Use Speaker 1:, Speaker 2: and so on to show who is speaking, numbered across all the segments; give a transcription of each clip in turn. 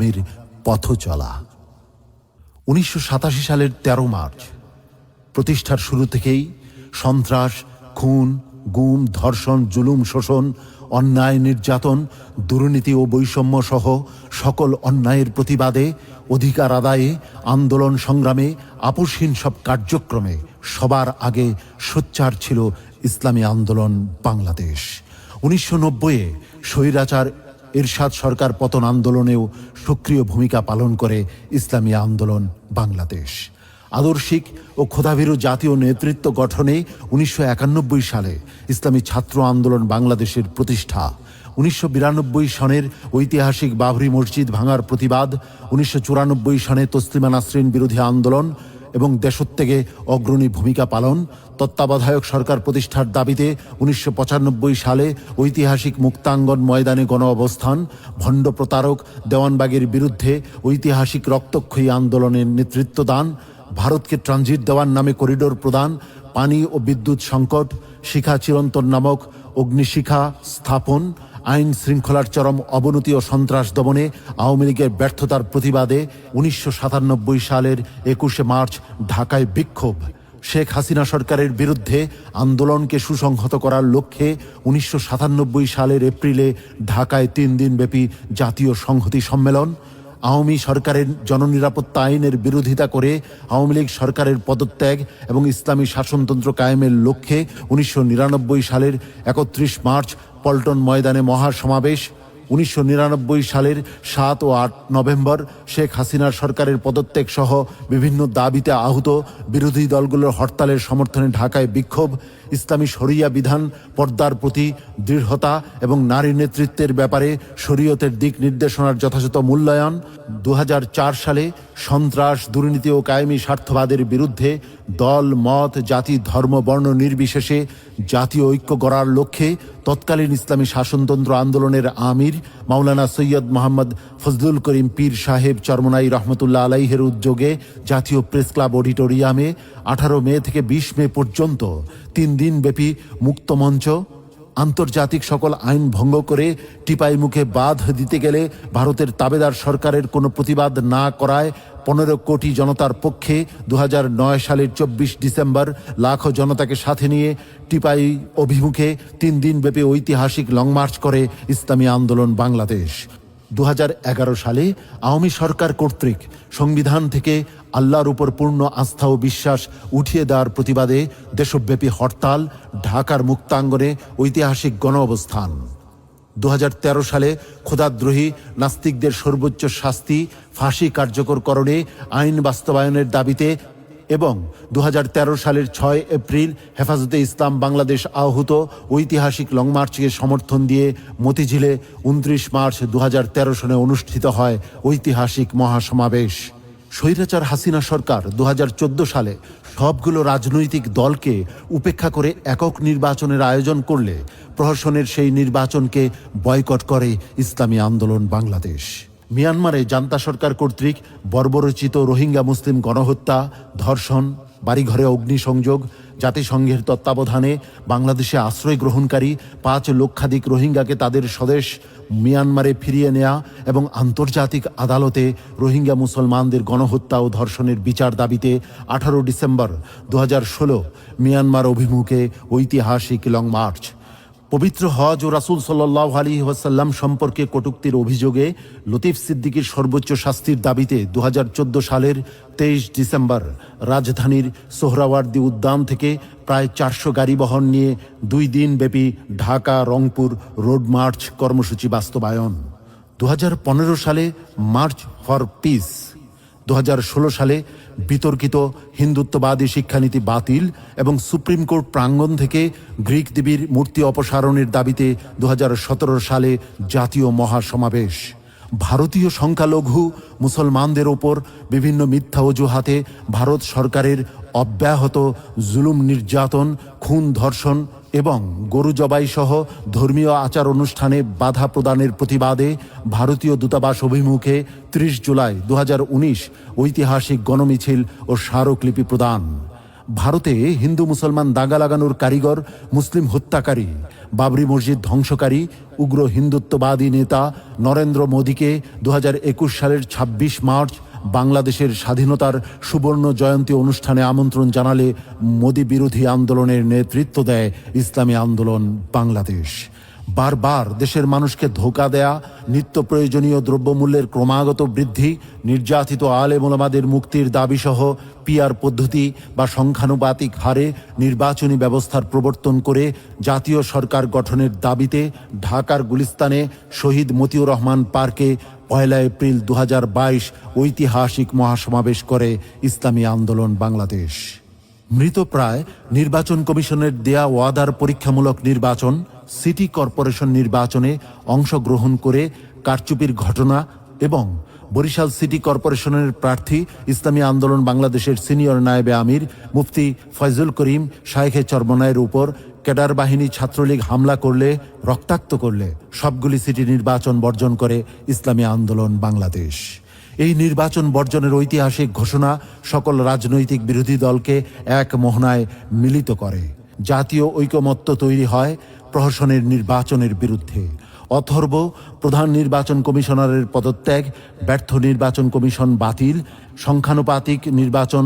Speaker 1: সংগ্রামের পথ চলা। 1987 সালের 13 মার্চ প্রতিষ্ঠার শুরু থেকেই সন্ত্রাস, খুন, গুম, ধর্ষণ, জুলুম, শোষণ, অন্যায়, নির্যাতন, দুর্নীতি ও বৈষম্য সহ সকল অন্যায়ের প্রতিবাদে, অধিকার আদায়ে, আন্দোলন সংগ্রামে, আপোষহীন সব কার্যক্রমে সবার আগে সোচ্চার ছিল ইসলামী আন্দোলন বাংলাদেশ। 1990-এ স্বৈরাচার এরশাদ সরকার পতন আন্দোলনেও সক্রিয় ভূমিকা পালন করে ইসলামী আন্দোলন বাংলাদেশ। আদর্শিক ও ক্ষুধাভীরু জাতীয় নেতৃত্ব গঠনে 1991 সালে ইসলামী ছাত্র আন্দোলন বাংলাদেশের প্রতিষ্ঠা। 1992 সনের ঐতিহাসিক বাবরি মসজিদ ভাঙার প্রতিবাদ, 1994 সনে তসলিমা নাসরিন বিরোধী আন্দোলন এবং দেশত্যাগে অগ্রণী ভূমিকা পালন, তত্ত্বাবধায়ক সরকার প্রতিষ্ঠার দাবিতে 1995 সালে ঐতিহাসিক মুক্তাঙ্গন ময়দানে গণ অবস্থান, ভণ্ড প্রতারক দেওয়ানবাগের বিরুদ্ধে ঐতিহাসিক রক্তক্ষয়ী আন্দোলনের নেতৃত্ব দান, ভারতকে ট্রানজিট দেওয়ার নামে করিডোর প্রদান, পানি ও বিদ্যুৎ সংকট, শিখা চিরন্তন নামক অগ্নিশিখা স্থাপন, আইন শৃঙ্খলার চরম অবনতি ও সন্ত্রাস দমনে আওয়ামী লীগের ব্যর্থতার প্রতিবাদে 1997 সালের 21 মার্চ ঢাকায় বিক্ষোভ, শেখ হাসিনা সরকারের বিরুদ্ধে আন্দোলনকে সুসংহত করার লক্ষ্যে 1997 সালের এপ্রিলে ঢাকায় 3 দিনব্যাপী জাতীয় সংহতি সম্মেলন, আওয়ামী সরকারের জননিরাপত্তা আইনের বিরোধিতা করে আওয়ামী লীগ সরকারের পদত্যাগ এবং ইসলামী শাসনতন্ত্র কায়েমের লক্ষ্যে 1999 সালের 31 মার্চ পল্টন ময়দানে মহাসমাবেশ, 1999 সালের 7 ও 8 নভেম্বর শেখ হাসিনার সরকারের পদত্যাগ সহ বিভিন্ন দাবিতে আহত বিরোধী দলগুলোর হরতালের সমর্থনে ঢাকায় বিক্ষোভ, ইসলামী শরিয়া বিধান পর্দার প্রতি দৃঢ়তা এবং নারী নেতৃত্বের ব্যাপারে শরীয়তের দিক নির্দেশনার যথাযথ মূল্যায়ন, 2004 সালে সন্ত্রাস, দুর্নীতি ও কায়েমি স্বার্থবাদের বিরুদ্ধে দল, মত, জাতি, ধর্ম, বর্ণ নির্বিশেষে জাতীয় ঐক্য গড়ার লক্ষ্যে তৎকালীন ইসলামী শাসনতন্ত্র আন্দোলনের আমির মাওলানা সৈয়দ মোহাম্মদ ফজলুল করিম পীর সাহেব চরমনাই রহমতুল্লাহ আলাইহের উদ্যোগে জাতীয় প্রেস ক্লাব অডিটোরিয়ামে 18 মে থেকে 20 মে পর্যন্ত 3 দিনব্যাপী মুক্ত মঞ্চ, আন্তর্জাতিক সকল আইন ভঙ্গ করে টিপাই মুখে বাঁধ দিতে গেলে ভারতের তাবেদার সরকারের কোনো প্রতিবাদ না করায় 15 কোটি জনতার পক্ষে 2009 সালের 24 ডিসেম্বর লাখো জনতাকে সাথে নিয়ে টিপাই অভিমুখে 3 দিনব্যাপী ঐতিহাসিক লং মার্চ করে ইসলামী আন্দোলন বাংলাদেশ। 2011 সালে আওয়ামী সরকার কর্তৃক সংবিধান থেকে আল্লাহর উপর পূর্ণ আস্থা ও বিশ্বাস উঠিয়ে দেওয়ার প্রতিবাদে দেশব্যাপী হরতাল, ঢাকার মুক্তাঙ্গনে ঐতিহাসিক গণ অবস্থান। 2013 সালে খোদাদ্রোহী নাস্তিকদের সর্বোচ্চ শাস্তি ফাঁসি কার্যকরকরণে আইন বাস্তবায়নের দাবিতে এবং 2013 সালের 6 এপ্রিল হেফাজতে ইসলাম বাংলাদেশ আহূত ঐতিহাসিক লং মার্চকে সমর্থন দিয়ে মতিঝিলে 29 মার্চ 2013 সনে অনুষ্ঠিত হয় ঐতিহাসিক মহাসমাবেশ। স্বৈরাচার হাসিনা সরকার 2014 সালে সবগুলো রাজনৈতিক দলকে উপেক্ষা করে একক নির্বাচনের আয়োজন করলে প্রহসনের সেই নির্বাচনকে বয়কট করে ইসলামী আন্দোলন বাংলাদেশ। মিয়ানমারে জান্তা সরকার কর্তৃক বর্বরচিত রোহিঙ্গা মুসলিম গণহত্যা, ধর্ষণ, বাড়িঘরে অগ্নিসংযোগ, জাতিসংঘের তত্ত্বাবধানে বাংলাদেশে আশ্রয় গ্রহণকারী 5 লক্ষাধিক রোহিঙ্গাকে তাদের স্বদেশ মিয়ানমারে ফিরিয়ে নেয়া এবং আন্তর্জাতিক আদালতে রোহিঙ্গা মুসলমানদের গণহত্যা ও ধর্ষণের বিচার দাবিতে 18 ডিসেম্বর 2016 মিয়ানমার অভিমুখে ঐতিহাসিক লং মার্চ। পবিত্র হজ ও রাসূল সাল্লাল্লাহু আলাইহি ওয়াসাল্লাম সম্পর্কে কটূক্তির অভিযোগে লতিফ সিদ্দিকীর সর্বোচ্চ শাস্তির দাবিতে 2014 সালের 23 ডিসেম্বর রাজধানীর সোহরাওয়ার্দী উদ্যান থেকে প্রায় 400 গাড়ি বহন নিয়ে 2 দিনব্যাপী ঢাকা রংপুর রোড মার্চ কর্মসূচি বাস্তবায়ন। 2015 সালে মার্চ ফর পিস, 2016 সালে বিতর্কিত হিন্দুত্ববাদী শিক্ষানীতি বাতিল এবং সুপ্রিম কোর্ট প্রাঙ্গণ থেকে গ্রিক দেবীর মূর্তি অপসারণের দাবিতে 2017 সালে জাতীয় মহাসমাবেশ। ভারতীয় সংখ্যালঘু মুসলমানদের ওপর বিভিন্ন মিথ্যা অজুহাতে ভারত সরকারের অব্যাহত জুলুম, নির্যাতন, খুন, ধর্ষণ এবং গরু জবাই সহ ধর্মীয় আচার অনুষ্ঠানে বাধা প্রদানের প্রতিবাদে ভারতীয় দূতাবাস অভিমুখে 30 জুলাই 2019 ঐতিহাসিক গণমিছিল ও স্মারকলিপি প্রদান। ভারতে হিন্দু মুসলমান দাঙ্গা লাগানোর কারিগর, মুসলিম হত্যাকারী, বাবরি মসজিদ ধ্বংসকারী, উগ্র হিন্দুত্ববাদী নেতা নরেন্দ্র মোদীকে 2021 সালের 26 মার্চ বাংলাদেশের স্বাধীনতার সুবর্ণ জয়ন্তী অনুষ্ঠানে আমন্ত্রণ জানালে মোদী বিরোধী আন্দোলনের নেতৃত্ব দেয় ইসলামী আন্দোলন বাংলাদেশ। বারবার দেশের মানুষকে ধোঁকা দেয়া, নিত্য প্রয়োজনীয় দ্রব্যমূল্যের ক্রমাগত বৃদ্ধি, নির্যাতিত আলেম ওলামাদের মুক্তির দাবিসহ পিআর পদ্ধতি বা সংখ্যানুপাতিক হারে নির্বাচনী ব্যবস্থার প্রবর্তন করে জাতীয় সরকার গঠনের দাবিতে ঢাকার গুলিস্তানে শহীদ মতিউর রহমান পার্কে 1 এপ্রিল 2022 ঐতিহাসিক মহাসমাবেশ করে ইসলামী আন্দোলন বাংলাদেশ। মৃতপ্রায় নির্বাচন কমিশনের দেয়া ওয়াদার পরীক্ষামূলক নির্বাচন, সিটি কর্পোরেশন নির্বাচনে অংশগ্রহণ করে কারচুপির ঘটনা এবং বরিশাল সিটি কর্পোরেশনের প্রার্থী ইসলামী আন্দোলন বাংলাদেশের সিনিয়র নায়েবে আমির মুফতি ফয়জুল করিম শায়েখে চরমনায়ের উপর ক্যাডার বাহিনী ছাত্রলীগ হামলা করলে, রক্তাক্ত করলে সবগুলি সিটি নির্বাচন বর্জন করে ইসলামী আন্দোলন বাংলাদেশ। এই নির্বাচন বর্জনের ঐতিহাসিক ঘোষণা সকল রাজনৈতিক বিরোধী দলকে এক মোহনায় মিলিত করে। জাতীয় ঐকমত্য তৈরি হয় প্রহসনের নির্বাচনের বিরুদ্ধে। অথর্ব প্রধান নির্বাচন কমিশনারের পদত্যাগ, ব্যর্থ নির্বাচন কমিশন বাতিল, সংখ্যানুপাতিক নির্বাচন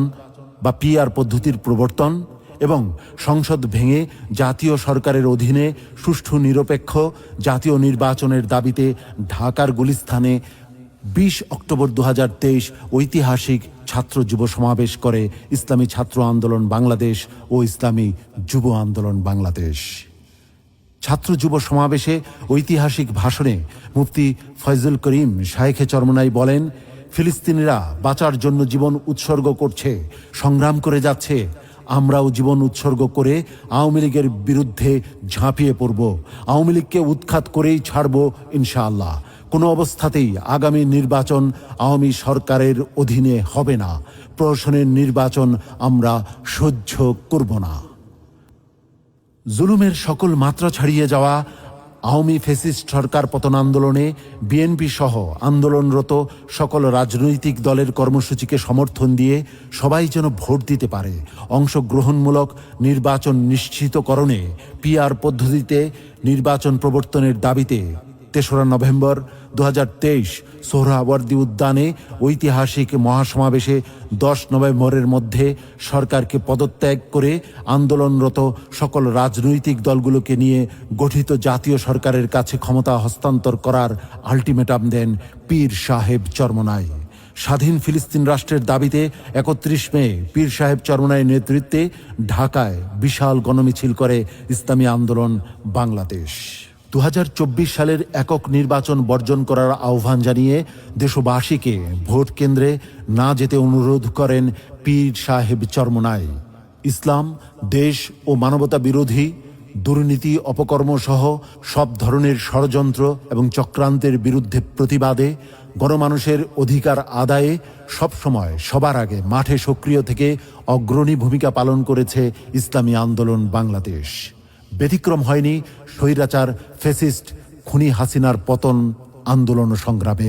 Speaker 1: বা পিআর পদ্ধতির প্রবর্তন এবং সংসদ ভেঙে জাতীয় সরকারের অধীনে সুষ্ঠু নিরপেক্ষ জাতীয় নির্বাচনের দাবিতে ঢাকার গুলিস্তানে 20 অক্টোবর 2023 ঐতিহাসিক ছাত্র যুব সমাবেশ করে ইসলামী ছাত্র আন্দোলন বাংলাদেশ ও ইসলামী যুব আন্দোলন বাংলাদেশ। ছাত্র যুব সমাবেশে ঐতিহাসিক ভাষণে মুফতি ফয়জুল করিম শায়েখে চরমনাই বলেন, ফিলিস্তিনিরা বাঁচার জন্য জীবন উৎসর্গ করছে, সংগ্রাম করে যাচ্ছে। আমরাও জীবন উৎসর্গ করে আওয়ামী লীগের বিরুদ্ধে ঝাঁপিয়ে পড়ব। আওয়ামী লীগকে উৎখাত করেই ছাড়ব ইনশাআল্লাহ। কোনো অবস্থাতেই আগামী নির্বাচন আওয়ামী সরকারের অধীনে হবে না। প্রহসনের নির্বাচন আমরা সহ্য করব না। জুলুমের সকল মাত্রা ছাড়িয়ে যাওয়া আওয়ামী ফ্যাসিস্ট সরকার পতন আন্দোলনে বিএনপি সহ আন্দোলনরত সকল রাজনৈতিক দলের কর্মসূচিকে সমর্থন দিয়ে সবাই যেন ভোট দিতে পারে, অংশগ্রহণমূলক নির্বাচন নিশ্চিতকরণে পিআর পদ্ধতিতে নির্বাচন প্রবর্তনের দাবিতে 3রা নভেম্বর 2023 সোহরাওয়ার্দী উদ্যানে ঐতিহাসিক মহাসমাবেশে 10 নভেম্বরের মধ্যে সরকারকে পদত্যাগ করে আন্দোলনরত সকল রাজনৈতিক দলগুলোকে নিয়ে গঠিত জাতীয় সরকারের কাছে ক্ষমতা হস্তান্তর করার আলটিমেটাম দেন পীর সাহেব চরমনাই। স্বাধীন ফিলিস্তিন রাষ্ট্রের দাবিতে 31 মে পীর সাহেব চরমনাইয়ের নেতৃত্বে ঢাকায় বিশাল গণমিছিল করে ইসলামী আন্দোলন বাংলাদেশ। 2024 সালের একক নির্বাচন বর্জন করার আহ্বান জানিয়ে দেশবাসীকে ভোট কেন্দ্রে না যেতে অনুরোধ করেন পীর সাহেব চরমনাই। ইসলাম, দেশ ও মানবতা বিরোধী দুর্নীতি, অপকর্ম সহ সব ধরনের ষড়যন্ত্র এবং চক্রান্তের বিরুদ্ধে প্রতিবাদে গণমানুষের অধিকার আদায়ে সবসময় সবার আগে মাঠে সক্রিয় থেকে অগ্রণী ভূমিকা পালন করেছে ইসলামী আন্দোলন বাংলাদেশ। ব্যতিক্রম হয়নি স্বৈরাচার ফ্যাসিস্ট খুনি হাসিনার পতন আন্দোলন সংগ্রামে।